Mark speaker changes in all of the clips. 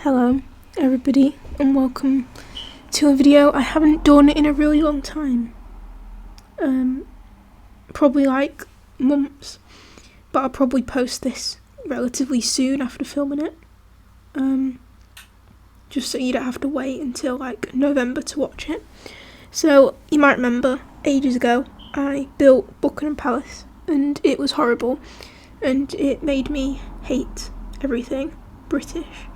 Speaker 1: Hello everybody and welcome to a video I haven't done in a really long time. Probably like months, but I'll probably post this relatively soon after filming it. Just so you don't have to wait until like November to watch it. So you might remember ages ago I built Buckingham Palace and it was horrible and it made me hate everything British.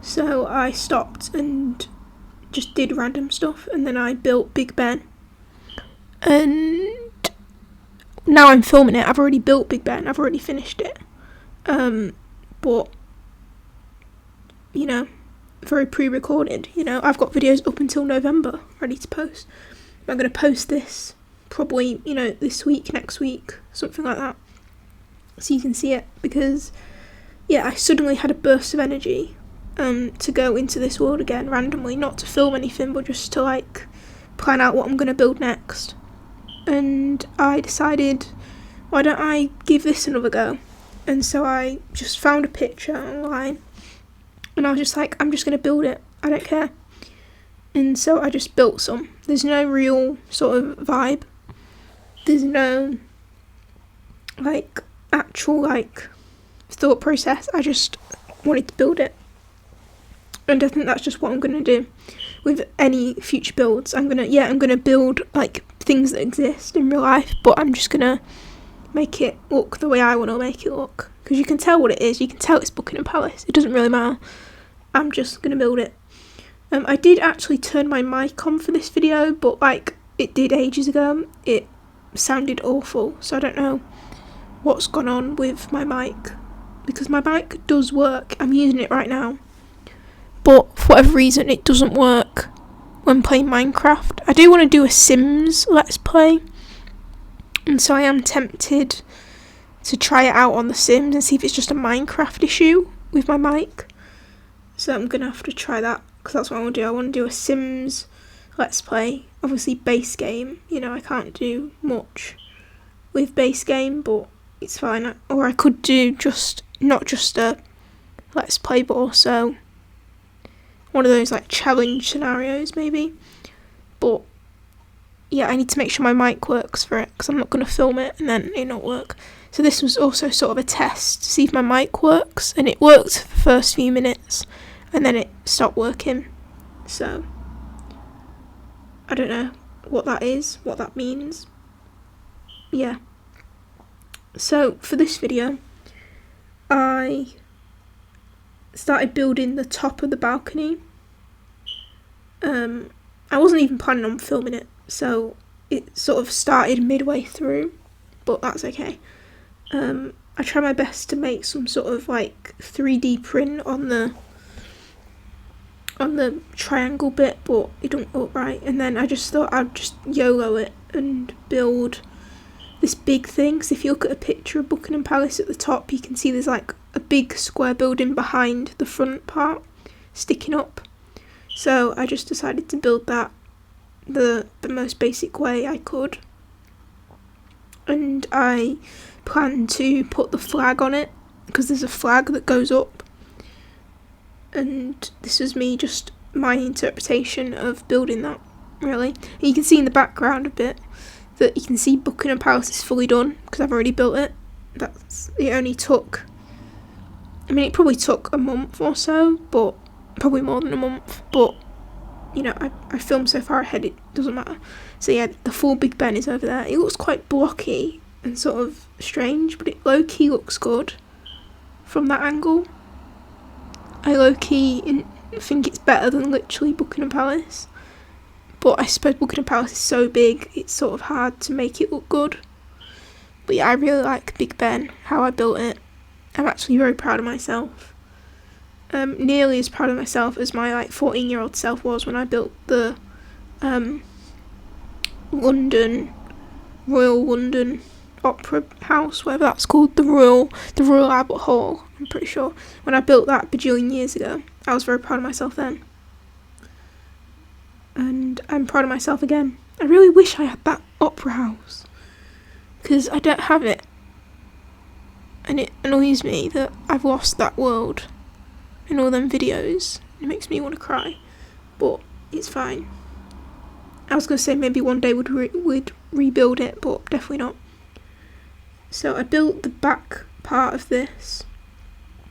Speaker 1: So I stopped and just did random stuff, and then I built Big Ben. And now I'm filming it. I've already built Big Ben. I've already finished it. But very pre-recorded. I've got videos up until November ready to post. I'm going to post this probably, this week, next week, something like that, so you can see it. Because I suddenly had a burst of energy to go into this world again randomly, not to film anything, but just to like plan out what I'm going to build next. And I decided, why don't I give this another go? And so I just found a picture online and I was just like, I'm just going to build it, I don't care. And so I just built some. There's no real sort of vibe, there's no like actual like thought process. I just wanted to build it. And I think that's just what I'm going to do with any future builds. I'm going to build like things that exist in real life, but I'm just going to make it look the way I want to make it look. Because you can tell what it is. You can tell it's Buckingham Palace. It doesn't really matter. I'm just going to build it. I did actually turn my mic on for this video, but like it did ages ago. It sounded awful. So I don't know what's gone on with my mic. Because my mic does work. I'm using it right now. But for whatever reason it doesn't work when playing Minecraft. I do want to do a Sims Let's Play, and so I am tempted to try it out on The Sims and see if it's just a Minecraft issue with my mic. So I'm going to have to try that, because that's what I want to do. I want to do a Sims Let's Play. Obviously base game, I can't do much with base game, but it's fine. Or I could do not just a Let's Play, but also one of those like challenge scenarios maybe. But I need to make sure my mic works for it, because I'm not going to film it and then it not work. So this was also sort of a test to see if my mic works, and it worked for the first few minutes and then it stopped working. So I don't know what that is, what that means. So for this video I started building the top of the balcony. I wasn't even planning on filming it, so it sort of started midway through, but that's okay. I try my best to make some sort of like 3D print on the triangle bit, but it don't look right. And then I just thought I'd just YOLO it and build this big thing. Because if you look at a picture of Buckingham Palace at the top, you can see there's like a big square building behind the front part sticking up. So I just decided to build that the most basic way I could. And I plan to put the flag on it, because there's a flag that goes up. And this is me, just my interpretation of building that, really. And you can see in the background a bit that you can see Buckingham Palace is fully done, because I've already built it. It only took, it probably took a month or so, but probably more than a month, but I filmed so far ahead it doesn't matter. So the full Big Ben is over there. It looks quite blocky and sort of strange, but it low-key looks good from that angle. I low-key think it's better than literally Buckingham Palace, but I suppose Buckingham Palace is so big it's sort of hard to make it look good. But I really like Big Ben, how I built it. I'm actually very proud of myself. Nearly as proud of myself as my 14-year-old self was when I built the Royal London Opera House, whatever that's called, the Royal Albert Hall, I'm pretty sure. When I built that bajillion years ago, I was very proud of myself then. And I'm proud of myself again. I really wish I had that opera house, because I don't have it. And it annoys me that I've lost that world in all them videos, It makes me want to cry, but it's fine. I was going to say maybe one day we'd rebuild it, but definitely not. So I built the back part of this.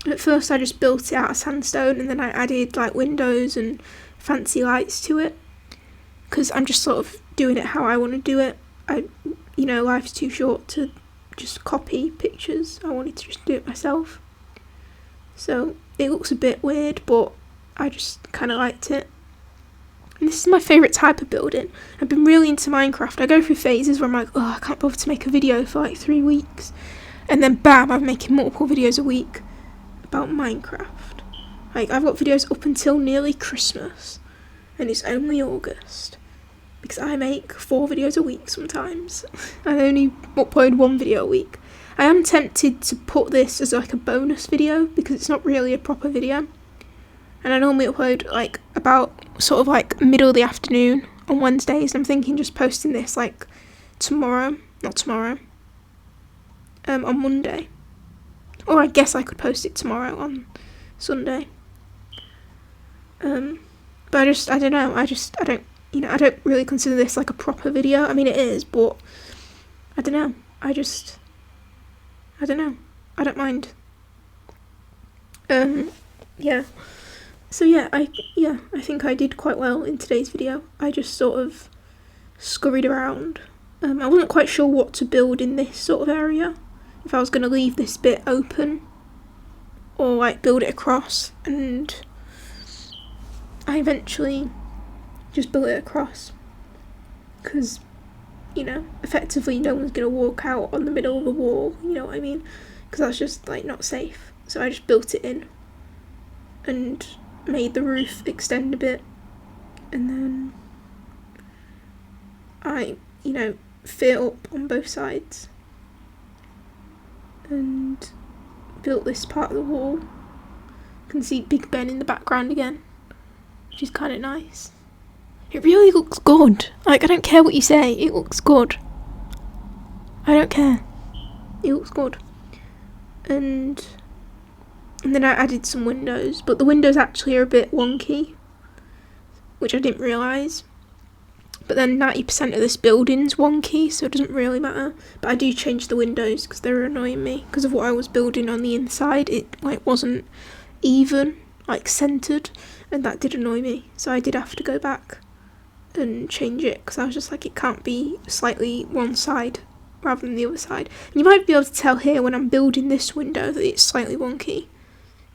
Speaker 1: At first I just built it out of sandstone, and then I added like windows and fancy lights to it, because I'm just sort of doing it how I want to do it. Life's too short to just copy pictures. I wanted to just do it myself. So it looks a bit weird, but I just kind of liked it. And this is my favourite type of building. I've been really into Minecraft. I go through phases where I'm like, I can't bother to make a video for like 3 weeks. And then bam, I'm making multiple videos a week about Minecraft. Like, I've got videos up until nearly Christmas. And it's only August. Because I make 4 videos a week sometimes. I only upload 1 video a week. I am tempted to put this as like a bonus video, because it's not really a proper video. And I normally upload like about sort of like middle of the afternoon on Wednesdays. I'm thinking just posting this like on Monday. Or I guess I could post it tomorrow on Sunday. But I don't really consider this like a proper video. I mean, it is, but I don't know. I don't know. I don't mind. Yeah. So I think I did quite well in today's video. I just sort of scurried around. I wasn't quite sure what to build in this sort of area. If I was going to leave this bit open or like build it across, and I eventually just built it across because, effectively no one's going to walk out on the middle of the wall, you know what I mean? Because that's just like not safe. So I just built it in and made the roof extend a bit, and then I, fit up on both sides and built this part of the wall. You can see Big Ben in the background again, which is kind of nice. It really looks good. Like, I don't care what you say, it looks good. I don't care. It looks good. And then I added some windows, but the windows actually are a bit wonky, which I didn't realise. But then 90% of this building's wonky, so it doesn't really matter. But I do change the windows because they're annoying me because of what I was building on the inside. It wasn't even, centred, and that did annoy me. So I did have to go back and change it because I was just like, it can't be slightly one side rather than the other side. And you might be able to tell here when I'm building this window that it's slightly wonky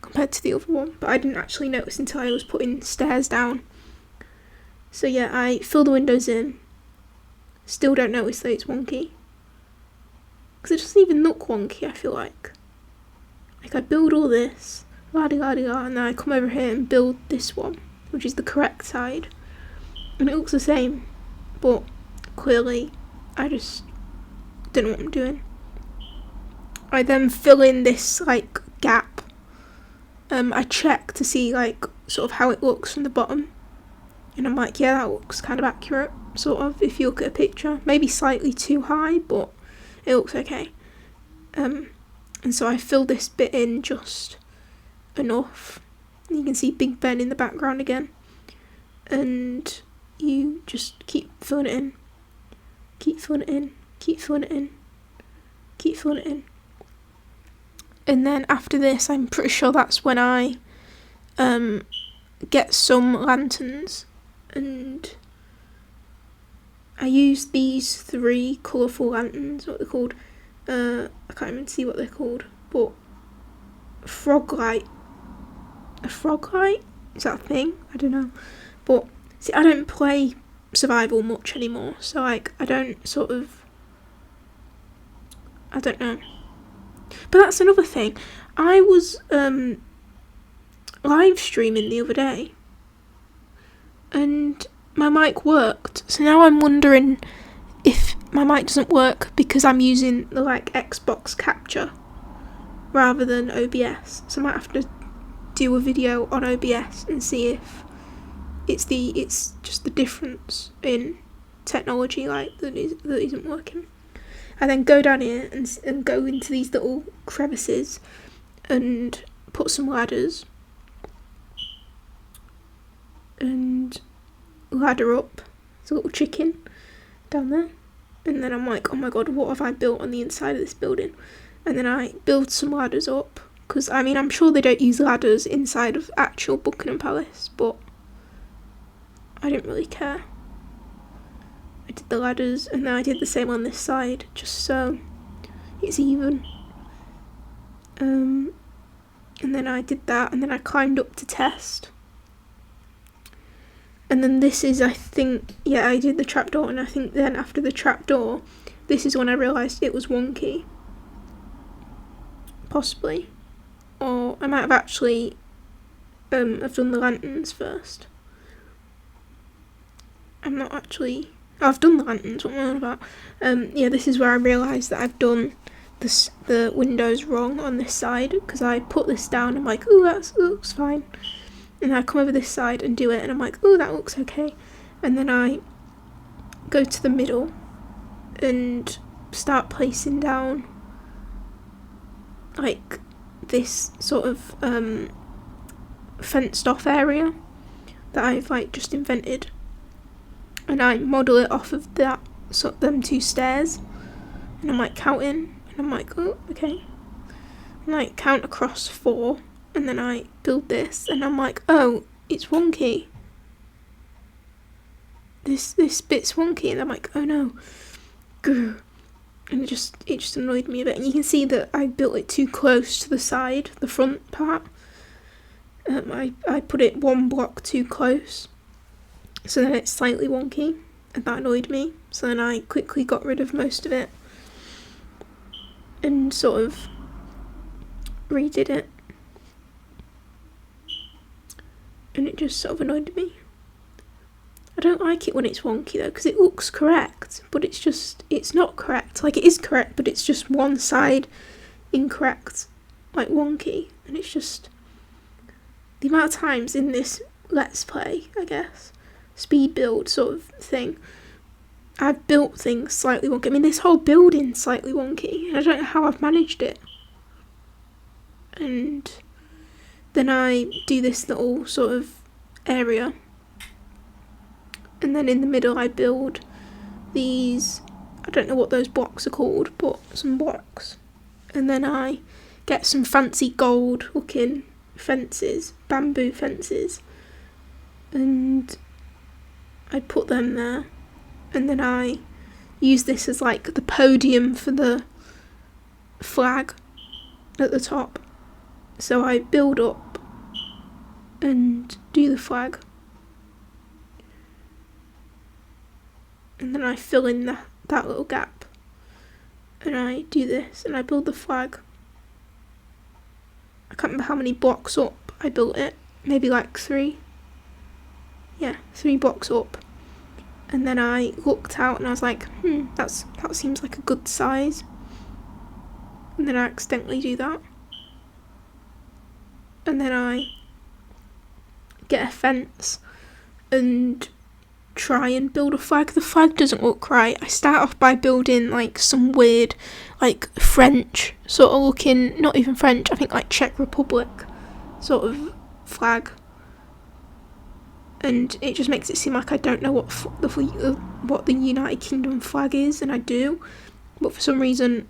Speaker 1: compared to the other one, but I didn't actually notice until I was putting stairs down. So I fill the windows in. Still don't notice that it's wonky, because it doesn't even look wonky, I feel like. I build all this, la-di-la-di-la, and then I come over here and build this one, which is the correct side, and it looks the same, but clearly I just don't know what I'm doing. I then fill in this gap. I check to see sort of how it looks from the bottom, and I'm like, yeah, that looks kind of accurate, sort of, if you look at a picture. Maybe slightly too high, but it looks okay. And so I fill this bit in just enough. And you can see Big Ben in the background again. And you just keep filling it in. Keep filling it in. Keep filling it in. Keep filling it in. And then after this, I'm pretty sure that's when I get some lanterns. And I use these 3 colourful lanterns, what they're called. I can't even see what they're called, but frog light. A frog light? Is that a thing? I don't know. But see, I don't play survival much anymore, so I don't know. But that's another thing. I was live streaming the other day, and my mic worked. So now I'm wondering if my mic doesn't work because I'm using the Xbox capture rather than OBS. So I might have to do a video on OBS and see if it's just the difference in technology that isn't working. I then go down here and go into these little crevices and put some ladders and ladder up. There's a little chicken down there. And then I'm like, oh my god, what have I built on the inside of this building? And then I build some ladders up, because I mean, I'm sure they don't use ladders inside of actual Buckingham Palace, but I didn't really care. I did the ladders, and then I did the same on this side, just so it's even. And then I did that, and then I climbed up to test. And then this is, I think, yeah, I did the trapdoor, and I think then after the trapdoor, this is when I realised it was wonky. Possibly. Or I might have actually have done the lanterns first. I'm not actually... Oh, I've done the lanterns, what am I on about? Yeah, this is where I realised that I've done the windows wrong on this side, because I put this down, I'm like, ooh, that looks fine. And I come over this side and do it, and I'm like, oh, that looks okay. And then I go to the middle and start placing down like this sort of fenced off area that I've like just invented. And I model it off of that them two stairs. And I'm like counting, and I'm like, oh, okay. And I count across 4. And then I build this, and I'm like, oh, it's wonky. This bit's wonky, and I'm like, oh no. Grr. And it just annoyed me a bit. And you can see that I built it too close to the side, the front part. I put it 1 block too close, so then it's slightly wonky, and that annoyed me. So then I quickly got rid of most of it and sort of redid it. And it just sort of annoyed me. I don't like it when it's wonky though, because it looks correct, but it's not correct. Like, it is correct, but it's just one side incorrect, like wonky. And it's just the amount of times in this Let's Play, I guess, speed build sort of thing, I've built things slightly wonky. I mean, this whole building's slightly wonky, and I don't know how I've managed it. And then I do this little sort of area, and then in the middle I build these, I don't know what those blocks are called, but some blocks. And then I get some fancy gold looking fences, bamboo fences, and I put them there. And then I use this as like the podium for the flag at the top. So I build up and do the flag, and then I fill in that little gap, and I do this, and I build the flag. I can't remember how many blocks up I built it, maybe like 3. Yeah, 3 blocks up. And then I looked out and I was like, that seems like a good size. And then I accidentally do that. And then I get a fence and try and build a flag. The flag doesn't look right. I start off by building like some weird, like French sort of looking, not even French, I think like Czech Republic sort of flag. And it just makes it seem like I don't know what the United Kingdom flag is, and I do. But for some reason,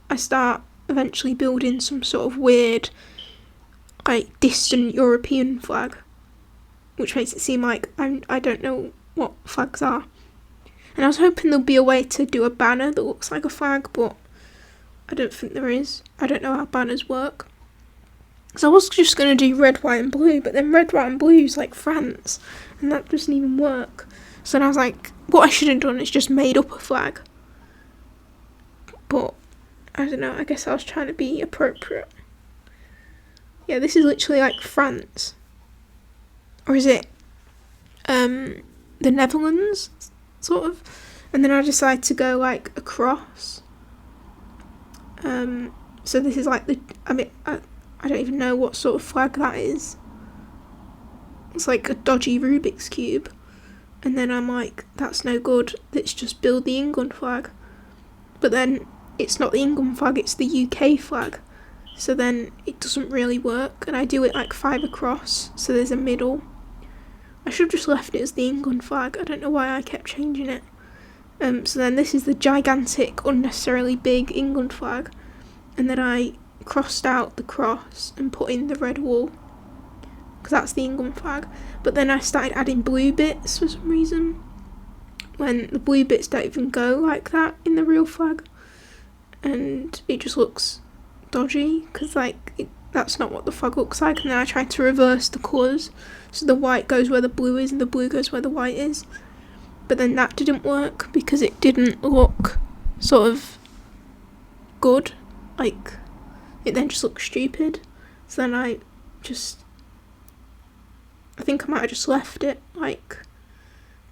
Speaker 1: I start eventually building some sort of weird, like distant European flag, which makes it seem like I don't know what flags are. And I was hoping there'll be a way to do a banner that looks like a flag, but I don't think there is. I don't know how banners work. So I was just going to do red, white and blue, but then red, white and blue is like France, and that doesn't even work. So then I was like, what I should have done is just made up a flag. But I don't know, I guess I was trying to be appropriate. Yeah, this is literally like France. Or is it the Netherlands, sort of? And then I decided to go like across. So this is like I don't even know what sort of flag that is. It's like a dodgy Rubik's Cube. And then I'm like, that's no good, let's just build the England flag. But then it's not the England flag, it's the UK flag. So then it doesn't really work, and I do it like 5 across, so there's a middle. I should have just left it as the England flag. I don't know why I kept changing it. So then this is the gigantic, unnecessarily big England flag. And then I crossed out the cross and put in the red wall, because that's the England flag. But then I started adding blue bits for some reason, when the blue bits don't even go like that in the real flag. And it just looks dodgy, because that's not what the flag looks like. And then I tried to reverse the colours, so the white goes where the blue is and the blue goes where the white is. But then that didn't work, because it didn't look sort of good. It then just looked stupid. So then I think I might have just left it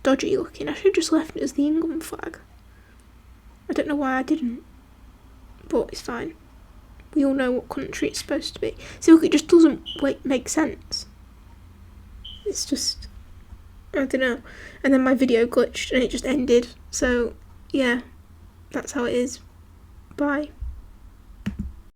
Speaker 1: dodgy looking. I should have just left it as the England flag. I don't know why I didn't, but it's fine. We all know what country it's supposed to be. See, look, it just doesn't make sense. It's just, I don't know. And then my video glitched and it just ended. So yeah, that's how it is. Bye.